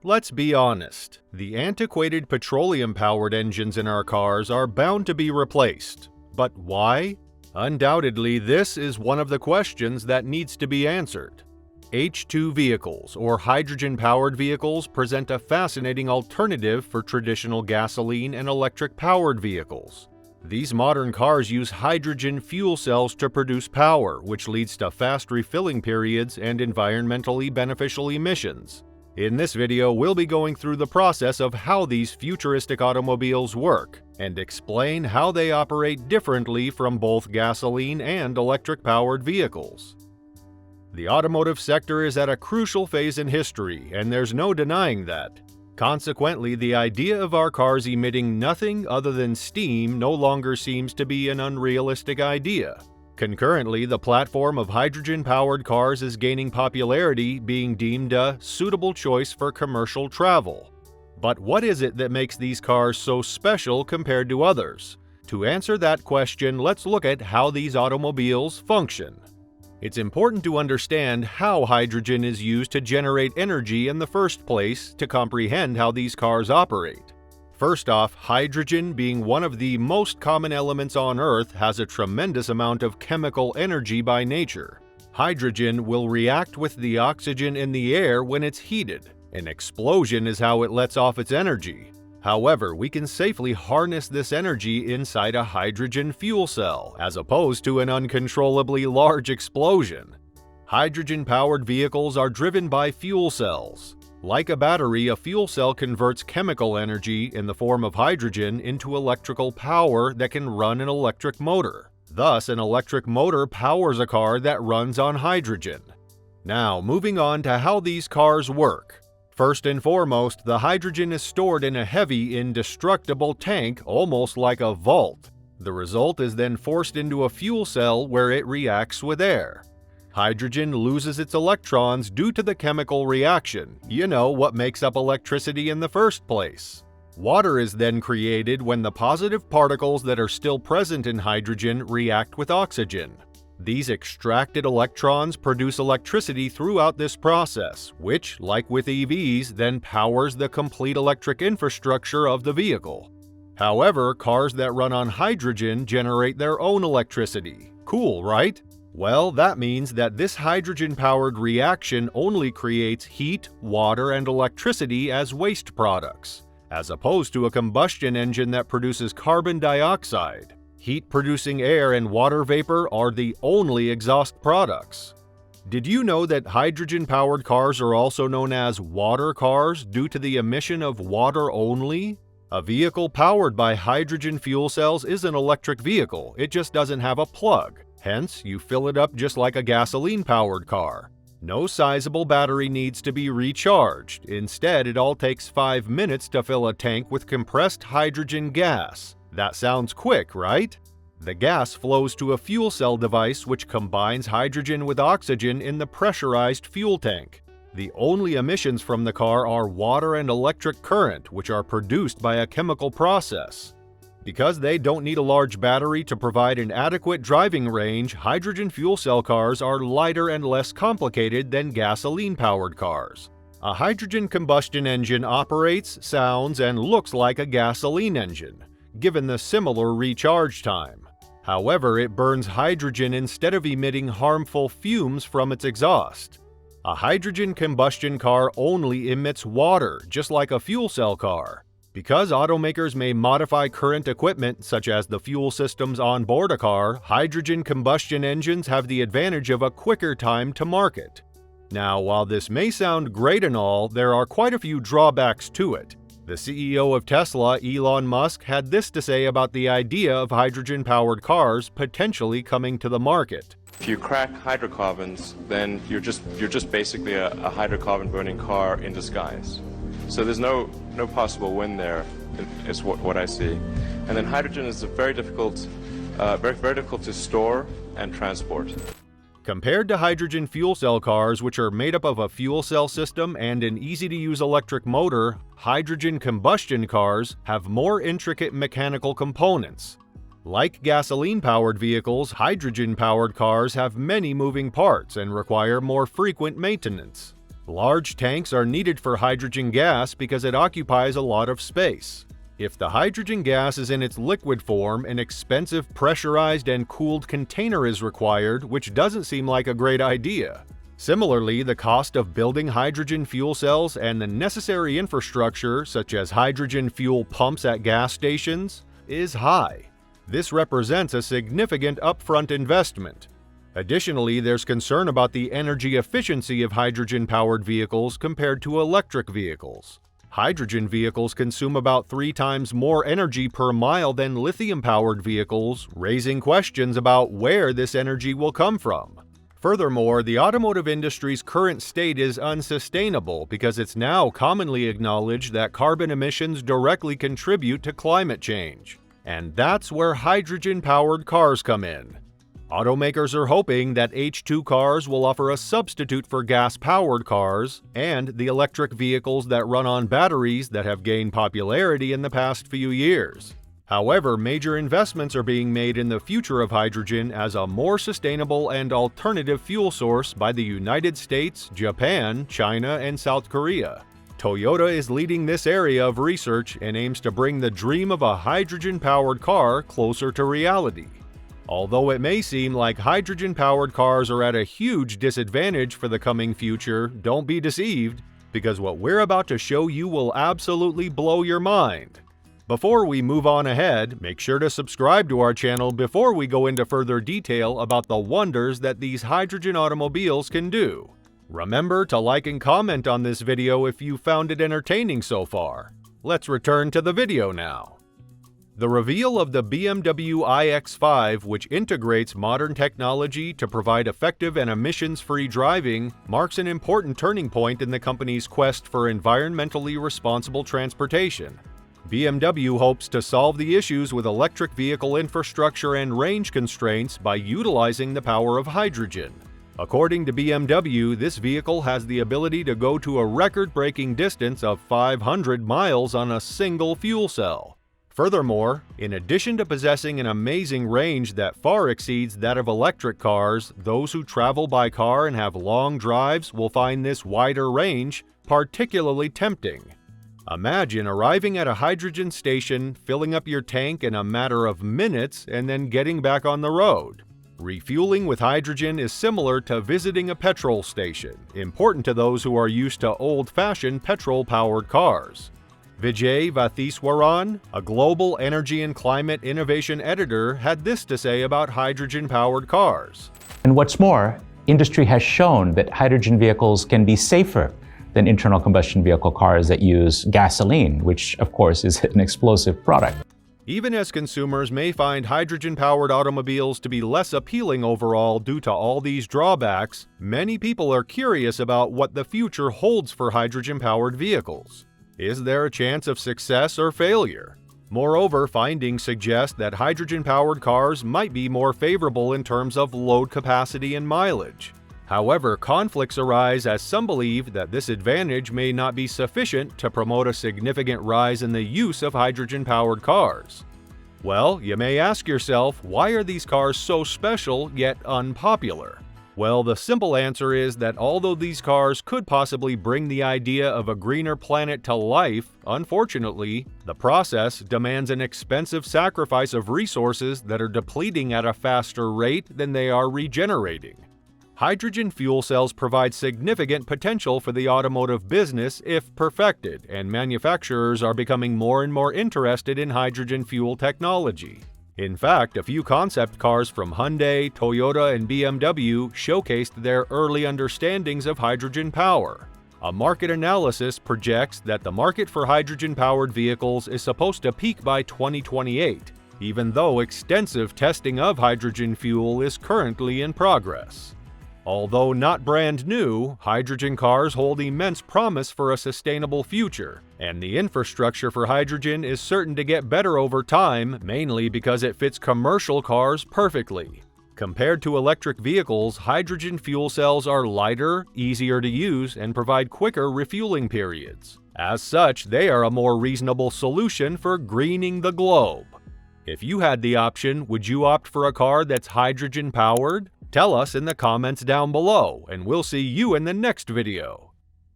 Let's be honest, the antiquated petroleum-powered engines in our cars are bound to be replaced. But why? Undoubtedly, this is one of the questions that needs to be answered. H2 vehicles, or hydrogen-powered vehicles, present a fascinating alternative for traditional gasoline and electric-powered vehicles. These modern cars use hydrogen fuel cells to produce power, which leads to fast refilling periods and environmentally beneficial emissions. In this video, we'll be going through the process of how these futuristic automobiles work and explain how they operate differently from both gasoline and electric-powered vehicles. The automotive sector is at a crucial phase in history, and there's no denying that. Consequently, the idea of our cars emitting nothing other than steam no longer seems to be an unrealistic idea. Concurrently, the platform of hydrogen-powered cars is gaining popularity, being deemed a suitable choice for commercial travel. But what is it that makes these cars so special compared to others? To answer that question, let's look at how these automobiles function. It's important to understand how hydrogen is used to generate energy in the first place to comprehend how these cars operate. First off, hydrogen, being one of the most common elements on Earth, has a tremendous amount of chemical energy by nature. Hydrogen will react with the oxygen in the air when it's heated. An explosion is how it lets off its energy. However, we can safely harness this energy inside a hydrogen fuel cell, as opposed to an uncontrollably large explosion. Hydrogen-powered vehicles are driven by fuel cells. Like a battery, a fuel cell converts chemical energy in the form of hydrogen into electrical power that can run an electric motor. Thus, an electric motor powers a car that runs on hydrogen. Now, moving on to how these cars work. First and foremost, the hydrogen is stored in a heavy, indestructible tank, almost like a vault. The result is then forced into a fuel cell where it reacts with air. Hydrogen loses its electrons due to the chemical reaction. You know, what makes up electricity in the first place. Water is then created when the positive particles that are still present in hydrogen react with oxygen. These extracted electrons produce electricity throughout this process, which, like with EVs, then powers the complete electric infrastructure of the vehicle. However, cars that run on hydrogen generate their own electricity. Cool, right? Well, that means that this hydrogen-powered reaction only creates heat, water, and electricity as waste products, as opposed to a combustion engine that produces carbon dioxide. Heat-producing air and water vapor are the only exhaust products. Did you know that hydrogen-powered cars are also known as water cars due to the emission of water only? A vehicle powered by hydrogen fuel cells is an electric vehicle, it just doesn't have a plug. Hence, you fill it up just like a gasoline-powered car. No sizable battery needs to be recharged. Instead, it all takes 5 minutes to fill a tank with compressed hydrogen gas. That sounds quick, right? The gas flows to a fuel cell device which combines hydrogen with oxygen in the pressurized fuel tank. The only emissions from the car are water and electric current, which are produced by a chemical process. Because they don't need a large battery to provide an adequate driving range, hydrogen fuel cell cars are lighter and less complicated than gasoline-powered cars. A hydrogen combustion engine operates, sounds, and looks like a gasoline engine, given the similar recharge time. However, it burns hydrogen instead of emitting harmful fumes from its exhaust. A hydrogen combustion car only emits water, just like a fuel cell car. Because automakers may modify current equipment, such as the fuel systems on board a car, hydrogen combustion engines have the advantage of a quicker time to market. Now, while this may sound great and all, there are quite a few drawbacks to it. The CEO of Tesla, Elon Musk, had this to say about the idea of hydrogen-powered cars potentially coming to the market. If you crack hydrocarbons, then you're just basically a hydrocarbon burning car in disguise. So there's no possible win there, is what I see. And then hydrogen is very difficult to store and transport. Compared to hydrogen fuel cell cars, which are made up of a fuel cell system and an easy-to-use electric motor, hydrogen combustion cars have more intricate mechanical components. Like gasoline-powered vehicles, hydrogen-powered cars have many moving parts and require more frequent maintenance. Large tanks are needed for hydrogen gas because it occupies a lot of space. If the hydrogen gas is in its liquid form, an expensive pressurized and cooled container is required, which doesn't seem like a great idea. Similarly, the cost of building hydrogen fuel cells and the necessary infrastructure, such as hydrogen fuel pumps at gas stations, is high. This represents a significant upfront investment. Additionally, there's concern about the energy efficiency of hydrogen-powered vehicles compared to electric vehicles. Hydrogen vehicles consume about 3 times more energy per mile than lithium-powered vehicles, raising questions about where this energy will come from. Furthermore, the automotive industry's current state is unsustainable because it's now commonly acknowledged that carbon emissions directly contribute to climate change. And that's where hydrogen-powered cars come in. Automakers are hoping that H2 cars will offer a substitute for gas-powered cars and the electric vehicles that run on batteries that have gained popularity in the past few years. However, major investments are being made in the future of hydrogen as a more sustainable and alternative fuel source by the United States, Japan, China, and South Korea. Toyota is leading this area of research and aims to bring the dream of a hydrogen-powered car closer to reality. Although it may seem like hydrogen-powered cars are at a huge disadvantage for the coming future, don't be deceived, because what we're about to show you will absolutely blow your mind. Before we move on ahead, make sure to subscribe to our channel before we go into further detail about the wonders that these hydrogen automobiles can do. Remember to like and comment on this video if you found it entertaining so far. Let's return to the video now. The reveal of the BMW iX5, which integrates modern technology to provide effective and emissions-free driving, marks an important turning point in the company's quest for environmentally responsible transportation. BMW hopes to solve the issues with electric vehicle infrastructure and range constraints by utilizing the power of hydrogen. According to BMW, this vehicle has the ability to go to a record-breaking distance of 500 miles on a single fuel cell. Furthermore, in addition to possessing an amazing range that far exceeds that of electric cars, those who travel by car and have long drives will find this wider range particularly tempting. Imagine arriving at a hydrogen station, filling up your tank in a matter of minutes, and then getting back on the road. Refueling with hydrogen is similar to visiting a petrol station, important to those who are used to old-fashioned petrol-powered cars. Vijay Vatheeswaran, a global energy and climate innovation editor, had this to say about hydrogen-powered cars. And what's more, industry has shown that hydrogen vehicles can be safer than internal combustion vehicle cars that use gasoline, which of course is an explosive product. Even as consumers may find hydrogen-powered automobiles to be less appealing overall due to all these drawbacks, many people are curious about what the future holds for hydrogen-powered vehicles. Is there a chance of success or failure? Moreover, findings suggest that hydrogen-powered cars might be more favorable in terms of load capacity and mileage. However, conflicts arise as some believe that this advantage may not be sufficient to promote a significant rise in the use of hydrogen-powered cars. Well, you may ask yourself, why are these cars so special yet unpopular? Well, the simple answer is that although these cars could possibly bring the idea of a greener planet to life, unfortunately, the process demands an expensive sacrifice of resources that are depleting at a faster rate than they are regenerating. Hydrogen fuel cells provide significant potential for the automotive business if perfected, and manufacturers are becoming more and more interested in hydrogen fuel technology. In fact, a few concept cars from Hyundai, Toyota, and BMW showcased their early understandings of hydrogen power. A market analysis projects that the market for hydrogen-powered vehicles is supposed to peak by 2028, even though extensive testing of hydrogen fuel is currently in progress. Although not brand new, hydrogen cars hold immense promise for a sustainable future, and the infrastructure for hydrogen is certain to get better over time, mainly because it fits commercial cars perfectly. Compared to electric vehicles, hydrogen fuel cells are lighter, easier to use, and provide quicker refueling periods. As such, they are a more reasonable solution for greening the globe. If you had the option, would you opt for a car that's hydrogen-powered? Tell us in the comments down below, and we'll see you in the next video.